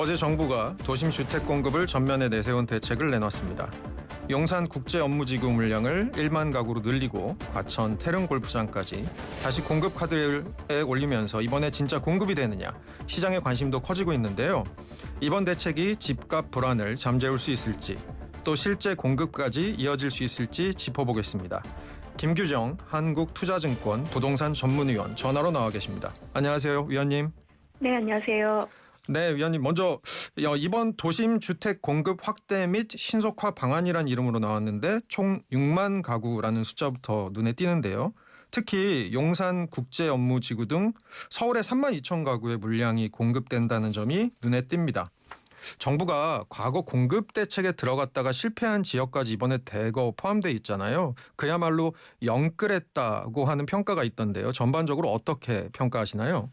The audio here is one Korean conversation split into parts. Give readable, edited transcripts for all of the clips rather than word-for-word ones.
어제 정부가 도심 주택 공급을 전면에 내세운 대책을 내놨습니다. 용산 국제업무지구 물량을 1만 가구로 늘리고 과천 태릉 골프장까지 다시 공급 카드에 올리면서 이번에 진짜 공급이 되느냐 시장의 관심도 커지고 있는데요. 이번 대책이 집값 불안을 잠재울 수 있을지 또 실제 공급까지 이어질 수 있을지 짚어보겠습니다. 김규정 한국투자증권 부동산 전문위원 전화로 나와 계십니다. 안녕하세요, 위원님. 네, 안녕하세요. 네, 위원님. 먼저 이번 도심 주택 공급 확대 및 신속화 방안이란 이름으로 나왔는데 총 6만 가구라는 숫자부터 눈에 띄는데요. 특히 용산 국제업무지구 등 서울의 3만 2천 가구의 물량이 공급된다는 점이 눈에 띕니다. 정부가 과거 공급 대책에 들어갔다가 실패한 지역까지 이번에 대거 포함돼 있잖아요. 그야말로 영끌했다고 하는 평가가 있던데요. 전반적으로 어떻게 평가하시나요?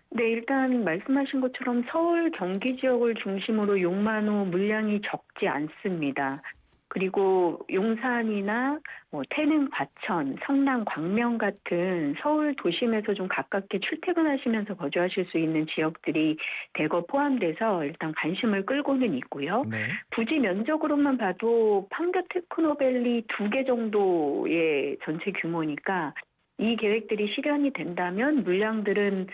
네, 일단 말씀하신 것처럼 서울, 경기 지역을 중심으로 6만 호 물량이 적지 않습니다. 그리고 용산이나 태릉, 과천, 성남, 광명 같은 서울 도심에서 좀 가깝게 출퇴근하시면서 거주하실 수 있는 지역들이 대거 포함돼서 일단 관심을 끌고는 있고요. 네. 부지 면적으로만 봐도 판교 테크노밸리 2개 정도의 전체 규모니까 이 계획들이 실현이 된다면 물량들은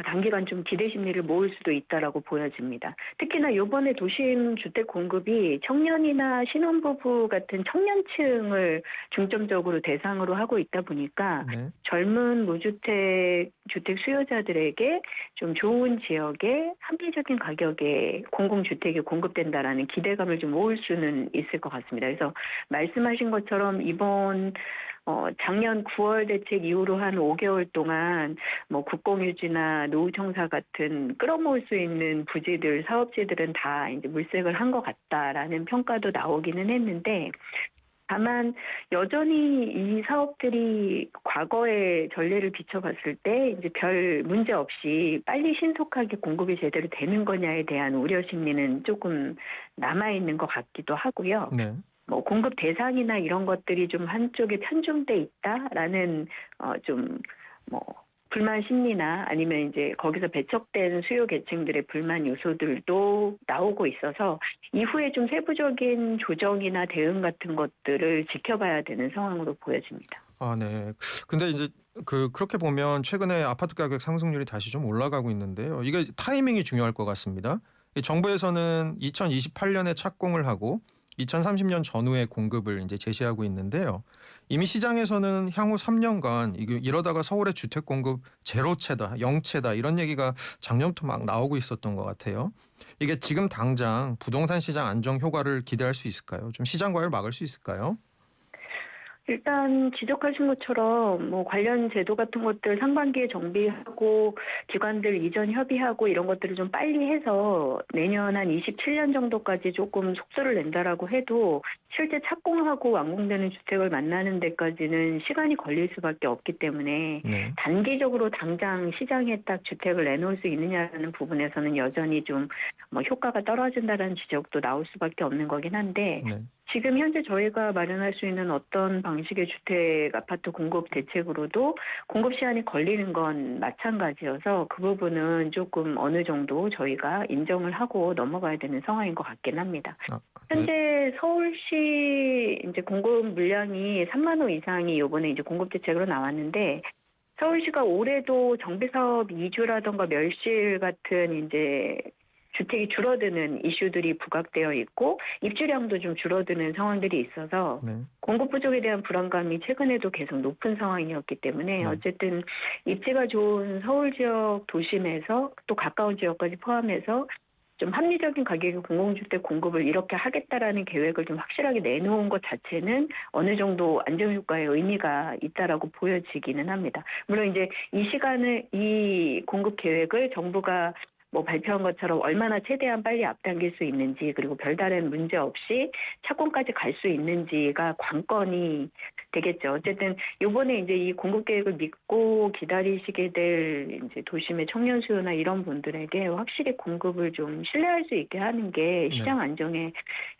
단기간 좀 기대 심리를 모을 수도 있다라고 보여집니다. 특히나 이번에 도심 주택 공급이 청년이나 신혼부부 같은 청년층을 중점적으로 대상으로 하고 있다 보니까 네. 젊은 무주택 주택 수요자들에게 좀 좋은 지역에 합리적인 가격에 공공주택이 공급된다라는 기대감을 좀 모을 수는 있을 것 같습니다. 그래서 말씀하신 것처럼 이번 작년 9월 대책 이후로 한 5개월 동안 국공유지나 노후청사 같은 끌어모을 수 있는 부지들, 사업지들은 다 이제 물색을 한 것 같다라는 평가도 나오기는 했는데 다만 여전히 이 사업들이 과거의 전례를 비춰봤을 때 이제 별 문제 없이 빨리 신속하게 공급이 제대로 되는 거냐에 대한 우려 심리는 조금 남아있는 것 같기도 하고요. 네. 공급 대상이나 이런 것들이 좀 한쪽에 편중돼 있다라는 불만 심리나 아니면 이제 거기서 배척된 수요 계층들의 불만 요소들도 나오고 있어서 이후에 좀 세부적인 조정이나 대응 같은 것들을 지켜봐야 되는 상황으로 보여집니다. 아, 네. 근데 이제 그렇게 보면 최근에 아파트 가격 상승률이 다시 좀 올라가고 있는데요. 이게 타이밍이 중요할 것 같습니다. 정부에서는 2028년에 착공을 하고 2030년 전후의 공급을 이제 제시하고 있는데요. 이미 시장에서는 향후 3년간 이러다가 서울의 주택 공급 제로채다, 영채다 이런 얘기가 작년부터 막 나오고 있었던 것 같아요. 이게 지금 당장 부동산 시장 안정 효과를 기대할 수 있을까요? 좀 시장 과열 막을 수 있을까요? 일단 지적하신 것처럼 관련 제도 같은 것들 상반기에 정비하고 기관들 이전 협의하고 이런 것들을 좀 빨리 해서 내년 한 27년 정도까지 조금 속도를 낸다라고 해도 실제 착공하고 완공되는 주택을 만나는 데까지는 시간이 걸릴 수밖에 없기 때문에 네. 단기적으로 당장 시장에 딱 주택을 내놓을 수 있느냐라는 부분에서는 여전히 좀 효과가 떨어진다라는 지적도 나올 수밖에 없는 거긴 한데 네. 지금 현재 저희가 마련할 수 있는 어떤 방식의 주택 아파트 공급 대책으로도 공급 시한이 걸리는 건 마찬가지여서 그 부분은 조금 어느 정도 저희가 인정을 하고 넘어가야 되는 상황인 것 같긴 합니다. 네. 현재 서울시 이제 공급 물량이 3만 호 이상이 이번에 이제 공급 대책으로 나왔는데 서울시가 올해도 정비사업 이주라던가 멸실 같은 이제 주택이 줄어드는 이슈들이 부각되어 있고 입주량도 좀 줄어드는 상황들이 있어서 네. 공급 부족에 대한 불안감이 최근에도 계속 높은 상황이었기 때문에 네. 어쨌든 입지가 좋은 서울 지역 도심에서 또 가까운 지역까지 포함해서 좀 합리적인 가격의 공공주택 공급을 이렇게 하겠다라는 계획을 좀 확실하게 내놓은 것 자체는 어느 정도 안정효과에 의미가 있다라고 보여지기는 합니다. 물론 이제 이 공급 계획을 정부가 발표한 것처럼 얼마나 최대한 빨리 앞당길 수 있는지 그리고 별다른 문제 없이 착공까지 갈 수 있는지가 관건이 되겠죠. 어쨌든 이번에 이제 이 공급 계획을 믿고 기다리시게 될 이제 도심의 청년 수요나 이런 분들에게 확실히 공급을 좀 신뢰할 수 있게 하는 게 네. 시장 안정에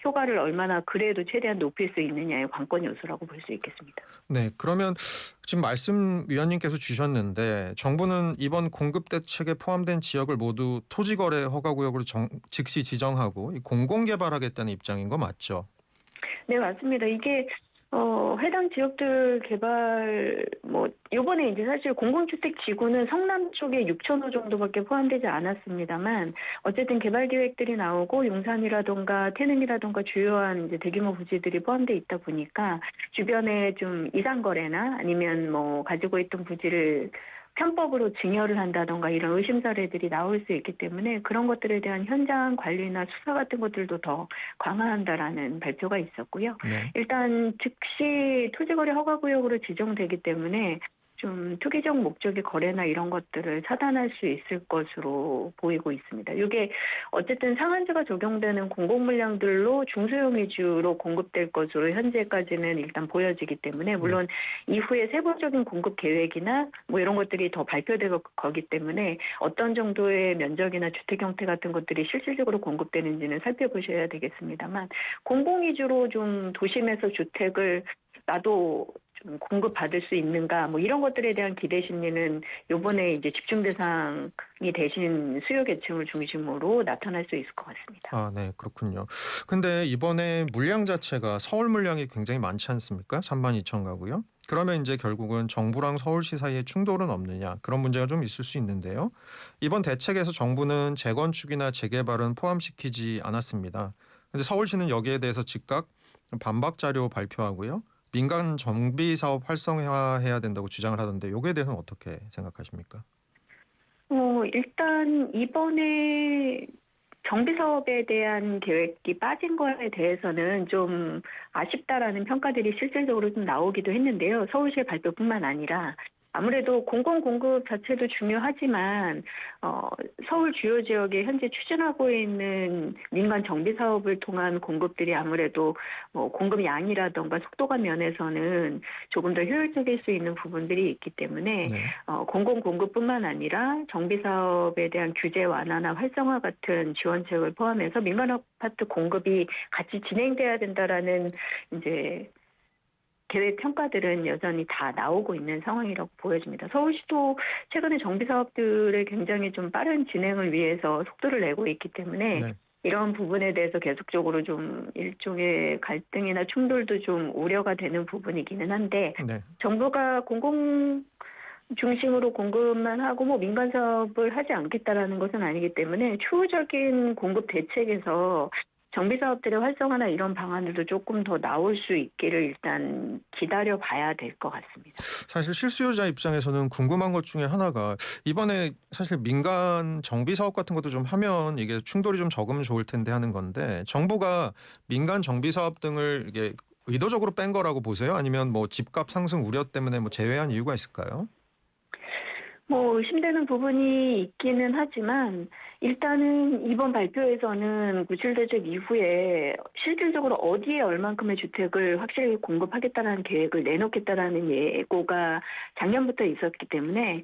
효과를 얼마나 그래도 최대한 높일 수 있느냐의 관건 요소라고 볼 수 있겠습니다. 네. 그러면 지금 말씀 위원님께서 주셨는데 정부는 이번 공급 대책에 포함된 지역을 모두 토지거래 허가구역으로 즉시 지정하고 공공개발하겠다는 입장인 거 맞죠? 네, 맞습니다. 이게 해당 지역들 개발 요번에 이제 사실 공공주택 지구는 성남 쪽에 6,000호 정도밖에 포함되지 않았습니다만 어쨌든 개발 계획들이 나오고 용산이라던가 태릉이라던가 주요한 이제 대규모 부지들이 포함돼 있다 보니까 주변에 좀 이상 거래나 아니면 가지고 있던 부지를 편법으로 증여를 한다던가 이런 의심 사례들이 나올 수 있기 때문에 그런 것들에 대한 현장 관리나 수사 같은 것들도 더 강화한다라는 발표가 있었고요. 네. 일단 즉시 토지거래 허가구역으로 지정되기 때문에 좀 투기적 목적의 거래나 이런 것들을 차단할 수 있을 것으로 보이고 있습니다. 이게 어쨌든 상한제가 적용되는 공공물량들로 중소형 위주로 공급될 것으로 현재까지는 일단 보여지기 때문에 물론 이후에 세부적인 공급 계획이나 이런 것들이 더 발표되고 거기 때문에 어떤 정도의 면적이나 주택 형태 같은 것들이 실질적으로 공급되는지는 살펴보셔야 되겠습니다만 공공 위주로 좀 도심에서 주택을 나도 좀 공급받을 수 있는가 이런 것들에 대한 기대 심리는 요번에 이제 집중 대상이 되신 수요 계층을 중심으로 나타날 수 있을 것 같습니다. 아, 네. 그렇군요. 근데 이번에 물량 자체가 서울 물량이 굉장히 많지 않습니까? 32,000가구요. 그러면 이제 결국은 정부랑 서울시 사이에 충돌은 없느냐 그런 문제가 좀 있을 수 있는데요. 이번 대책에서 정부는 재건축이나 재개발은 포함시키지 않았습니다. 근데 서울시는 여기에 대해서 즉각 반박 자료 발표하고요. 민간 정비 사업 활성화해야 된다고 주장을 하던데 여기에 대해서는 어떻게 생각하십니까? 일단 이번에 정비 사업에 대한 계획이 빠진 거에 대해서는 좀 아쉽다라는 평가들이 실질적으로 좀 나오기도 했는데요. 서울시의 발표뿐만 아니라 아무래도 공공 공급 자체도 중요하지만 서울 주요 지역에 현재 추진하고 있는 민간 정비 사업을 통한 공급들이 아무래도 공급 양이라던가 속도감 면에서는 조금 더 효율적일 수 있는 부분들이 있기 때문에 네. 공공 공급뿐만 아니라 정비 사업에 대한 규제 완화나 활성화 같은 지원책을 포함해서 민간 아파트 공급이 같이 진행돼야 된다라는 이제 계획 평가들은 여전히 다 나오고 있는 상황이라고 보여집니다. 서울시도 최근에 정비 사업들을 굉장히 좀 빠른 진행을 위해서 속도를 내고 있기 때문에 네. 이런 부분에 대해서 계속적으로 좀 일종의 갈등이나 충돌도 좀 우려가 되는 부분이기는 한데 네. 정부가 공공 중심으로 공급만 하고 민간 사업을 하지 않겠다라는 것은 아니기 때문에 추후적인 공급 대책에서 정비 사업들의 활성화나 이런 방안들도 조금 더 나올 수 있기를 일단 기다려 봐야 될 것 같습니다. 사실 실수요자 입장에서는 궁금한 것 중에 하나가 이번에 사실 민간 정비 사업 같은 것도 좀 하면 이게 충돌이 좀 적으면 좋을 텐데 하는 건데 정부가 민간 정비 사업 등을 이게 의도적으로 뺀 거라고 보세요? 아니면 집값 상승 우려 때문에 제외한 이유가 있을까요? 의심되는 부분이 있기는 하지만 일단은 이번 발표에서는 구실대책 이후에 실질적으로 어디에 얼만큼의 주택을 확실히 공급하겠다는 계획을 내놓겠다라는 예고가 작년부터 있었기 때문에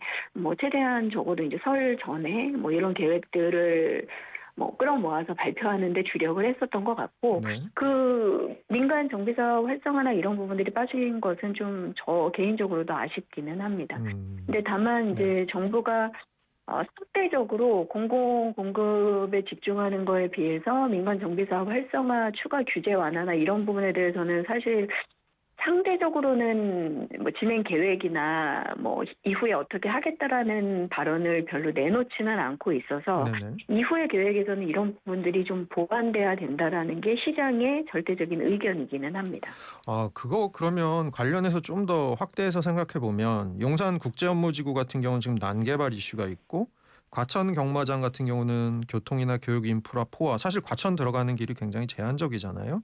최대한 적어도 이제 설 전에 이런 계획들을 끌어모아서 발표하는 데 주력을 했었던 것 같고 네. 그 민간 정비사업 활성화나 이런 부분들이 빠진 것은 좀 저 개인적으로도 아쉽기는 합니다. 근데 다만 이제 정부가 상대적으로 공공 공급에 집중하는 거에 비해서 민간 정비사업 활성화 추가 규제 완화나 이런 부분에 대해서는 사실 상대적으로는 진행 계획이나 이후에 어떻게 하겠다라는 발언을 별로 내놓지는 않고 있어서 네네. 이후의 계획에서는 이런 부분들이 좀 보완돼야 된다라는 게 시장의 절대적인 의견이기는 합니다. 그거 그러면 관련해서 좀 더 확대해서 생각해 보면 용산 국제업무지구 같은 경우는 지금 난개발 이슈가 있고 과천 경마장 같은 경우는 교통이나 교육 인프라 포화 사실 과천 들어가는 길이 굉장히 제한적이잖아요.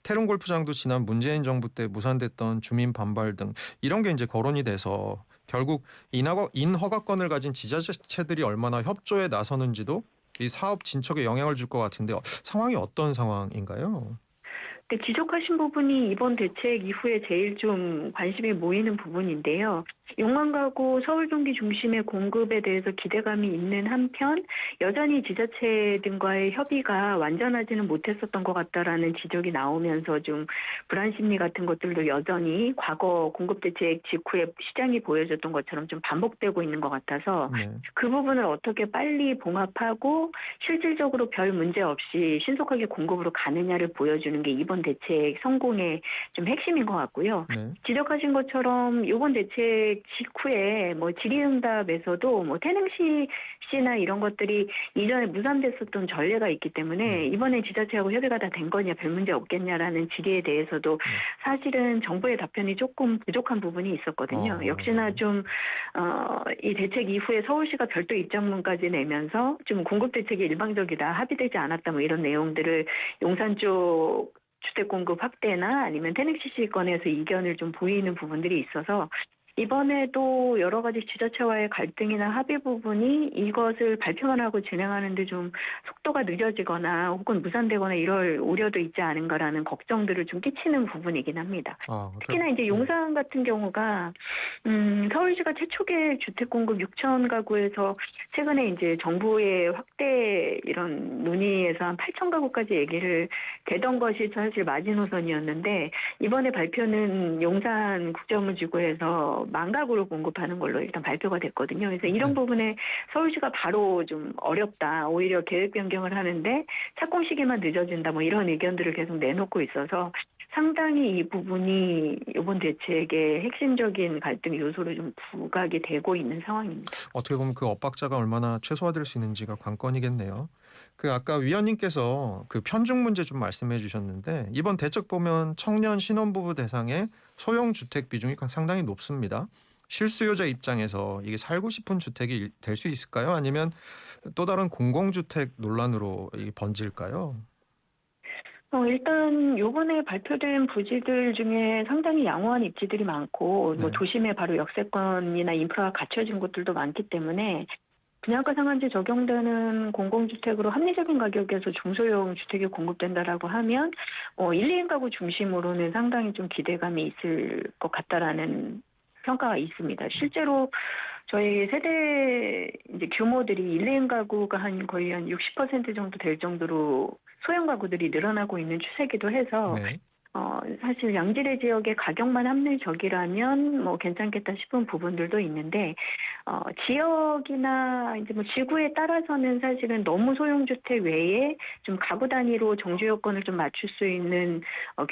태릉 골프장도 지난 문재인 정부 때 무산됐던 주민 반발 등 이런 게 이제 거론이 돼서 결국 인허가권을 가진 지자체들이 얼마나 협조에 나서는지도 이 사업 진척에 영향을 줄 것 같은데 상황이 어떤 상황인가요? 근데 지적하신 부분이 이번 대책 이후에 제일 좀 관심이 모이는 부분인데요. 6만 가구 서울 경기 중심의 공급에 대해서 기대감이 있는 한편 여전히 지자체 등과의 협의가 완전하지는 못했었던 것 같다라는 지적이 나오면서 좀 불안 심리 같은 것들도 여전히 과거 공급 대책 직후에 시장이 보여줬던 것처럼 좀 반복되고 있는 것 같아서 네. 그 부분을 어떻게 빨리 봉합하고 실질적으로 별 문제 없이 신속하게 공급으로 가느냐를 보여주는 게 이번 대책 성공의 좀 핵심인 것 같고요. 네. 지적하신 것처럼 이번 대책 직후에 뭐 질의응답에서도 뭐 태능시나 이런 것들이 이전에 무산됐었던 전례가 있기 때문에 네. 이번에 지자체하고 협의가 다 된 거냐 별 문제 없겠냐라는 질의에 대해서도 네. 사실은 정부의 답변이 조금 부족한 부분이 있었거든요. 역시나 네. 좀 이 대책 이후에 서울시가 별도 입장문까지 내면서 좀 공급 대책이 일방적이다, 합의되지 않았다 뭐 이런 내용들을 용산 쪽 주택 공급 확대나 아니면 태릉시 건에서 이견을 좀 보이는 부분들이 있어서 이번에도 여러 가지 지자체와의 갈등이나 합의 부분이 이것을 발표만 하고 진행하는데 좀 속도가 늦어지거나 혹은 무산되거나 이럴 우려도 있지 않은가라는 걱정들을 좀 끼치는 부분이긴 합니다. 특히나 이제 용산 같은 경우가 서울시가 최초의 주택 공급 6천 가구에서 최근에 이제 정부의 확대 이런 논의에서 한 8천 가구까지 얘기를 되던 것이 사실 마지노선이었는데 이번에 발표는 용산 국제업무지구에서 10,000 가구를 공급하는 걸로 일단 발표가 됐거든요. 그래서 이런 부분에 서울시가 바로 좀 어렵다. 오히려 계획 변경을 하는데 착공 시기만 늦어진다. 뭐 이런 의견들을 계속 내놓고 있어서 상당히 이 부분이 이번 대책의 핵심적인 갈등 요소로 좀 부각이 되고 있는 상황입니다. 어떻게 보면 그 엇박자가 얼마나 최소화될 수 있는지가 관건이겠네요. 그 아까 위원님께서 그 편중 문제 좀 말씀해 주셨는데 이번 대책 보면 청년 신혼부부 대상의 소형 주택 비중이 상당히 높습니다. 실수요자 입장에서 이게 살고 싶은 주택이 될 수 있을까요? 아니면 또 다른 공공주택 논란으로 이게 번질까요? 일단 요번에 발표된 부지들 중에 상당히 양호한 입지들이 많고 뭐 네. 도심에 바로 역세권이나 인프라가 갖춰진 곳들도 많기 때문에 분양가 상한제 적용되는 공공주택으로 합리적인 가격에서 중소형 주택이 공급된다라고 하면 1, 2인 가구 중심으로는 상당히 좀 기대감이 있을 것 같다라는 평가가 있습니다. 실제로 저희 세대 이제 규모들이 1, 2인 가구가 거의 한 60% 정도 될 정도로 소형 가구들이 늘어나고 있는 추세이기도 해서 네. 사실 양질의 지역의 가격만 합리적이라면 뭐 괜찮겠다 싶은 부분들도 있는데 지역이나 이제 뭐 지구에 따라서는 사실은 너무 소형주택 외에 좀 가구 단위로 정주 요건을 좀 맞출 수 있는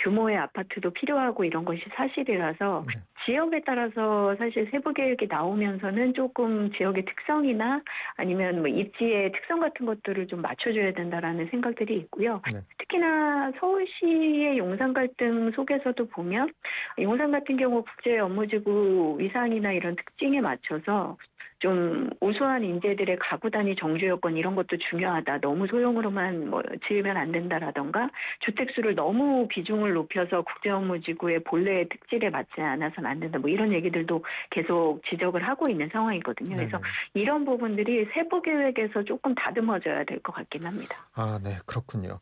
규모의 아파트도 필요하고 이런 것이 사실이라서 네. 지역에 따라서 사실 세부 계획이 나오면서는 조금 지역의 특성이나 아니면 뭐 입지의 특성 같은 것들을 좀 맞춰줘야 된다라는 생각들이 있고요. 네. 특히나 서울시의 용산 갈등 속에서도 보면 용산 같은 경우 국제 업무지구 위상이나 이런 특징에 맞춰서 좀 우수한 인재들의 가구 단위 정주 여건 이런 것도 중요하다. 너무 소형으로만 뭐 지으면 안 된다라던가 주택 수를 너무 비중을 높여서 국제 업무지구의 본래의 특질에 맞지 않아서는 안 된다. 뭐 이런 얘기들도 계속 지적을 하고 있는 상황이거든요. 그래서 네네. 이런 부분들이 세부 계획에서 조금 다듬어져야 될 것 같긴 합니다. 아, 네, 그렇군요.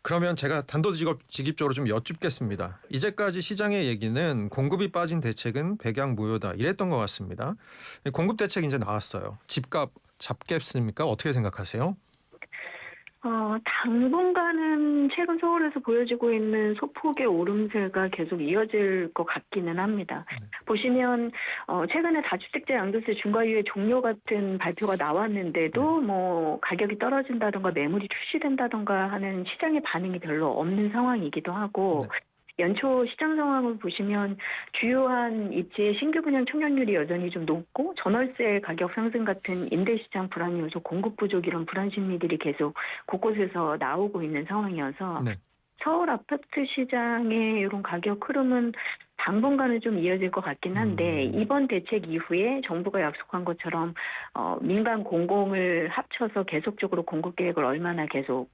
그러면 제가 단도직입적으로 좀 여쭙겠습니다. 이제까지 시장의 얘기는 공급이 빠진 대책은 백약무효다 이랬던 것 같습니다. 공급 대책 이제 나왔어요. 집값 잡겠습니까? 어떻게 생각하세요? 당분간은 최근 서울에서 보여지고 있는 소폭의 오름세가 계속 이어질 것 같기는 합니다. 보시면 최근에 다주택자 양도세 중과유예 종료 같은 발표가 나왔는데도 뭐 가격이 떨어진다던가 매물이 출시된다던가 하는 시장의 반응이 별로 없는 상황이기도 하고 연초 시장 상황을 보시면 주요한 입지의 신규 분양 청약률이 여전히 좀 높고 전월세 가격 상승 같은 임대시장 불안 요소, 공급 부족 이런 불안 심리들이 계속 곳곳에서 나오고 있는 상황이어서 네. 서울 아파트 시장의 이런 가격 흐름은 당분간은 좀 이어질 것 같긴 한데 이번 대책 이후에 정부가 약속한 것처럼 민간 공공을 합쳐서 계속적으로 공급 계획을 얼마나 계속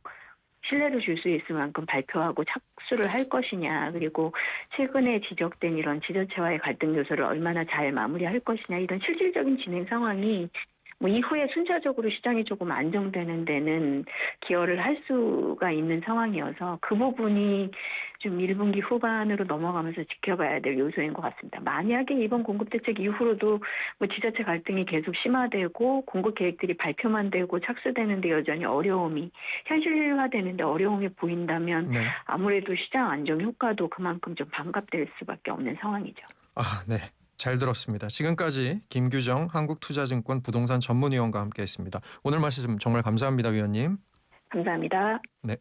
신뢰를 줄 수 있을 만큼 발표하고 착수를 할 것이냐 그리고 최근에 지적된 이런 지자체와의 갈등 요소를 얼마나 잘 마무리할 것이냐 이런 실질적인 진행 상황이 뭐 이후에 순차적으로 시장이 조금 안정되는 데는 기여를 할 수가 있는 상황이어서 그 부분이 좀 1분기 후반으로 넘어가면서 지켜봐야 될 요소인 것 같습니다. 만약에 이번 공급 대책 이후로도 뭐 지자체 갈등이 계속 심화되고 공급 계획들이 발표만 되고 착수되는데 여전히 어려움이 현실화되는데 어려움이 보인다면 네. 아무래도 시장 안정 효과도 그만큼 좀 반갑될 수밖에 없는 상황이죠. 아, 네. 잘 들었습니다. 지금까지 김규정 한국투자증권 부동산 전문위원과 함께했습니다. 오늘 말씀 정말 감사합니다, 위원님. 감사합니다. 네.